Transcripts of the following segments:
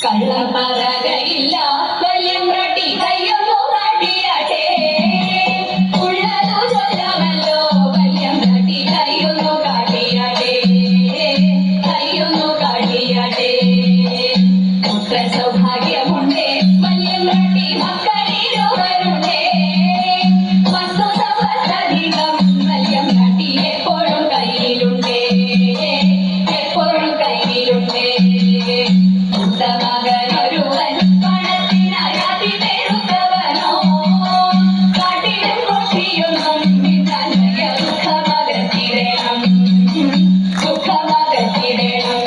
കള്ളം പറകയില്ല വല്യമ്പ്രട്ടി കയ്യൊന്നു കാട്ടിയാട്ടെ ഉള്ളതു ചൊല്ലാമല്ലോ വല്യമ്പ്രട്ടി കയ്യൊന്നു കാട്ടിയാട്ടെ കയ്യൊന്നു കാട്ടിയാട്ടെ പുത്ര സൗഭാഗ്യമുണ്ടേ വല്യമ്പ്രട്ടി മക്കളിരുവരുണ്ടേ വസ്തു സമ്പത്തധികം വല്യമ്പ്രട്ടി എപ്പോഴും കയ്യിലുണ്ടേ എപ്പോഴും കയ്യിലുണ്ടേ മകനൊരുവൻ പണത്തിനായി പെരുത്തവനോ കാട്ടിലും കൊട്ടിയൊന്നും പിന്നാലയ ദുഃഖമകറ്റിടണം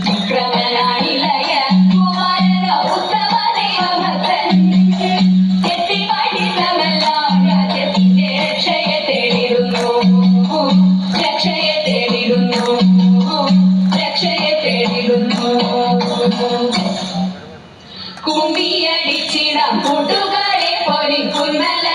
വിക്രമനാണിലയ കുമാരന ഉത്തമ ദൈവഭക്തൻ എത്തിപ്പടിത്തമെല്ലാം രാജ്യത്തിന്റെ രക്ഷയെ തേടിടുന്നു രക്ഷയെ തേടിടുന്നു രക്ഷയെ തേടിടുന്നു കുമ്പിയടിച്ചിടം കൂട്ടുകാരെ പോലെ കുന്നല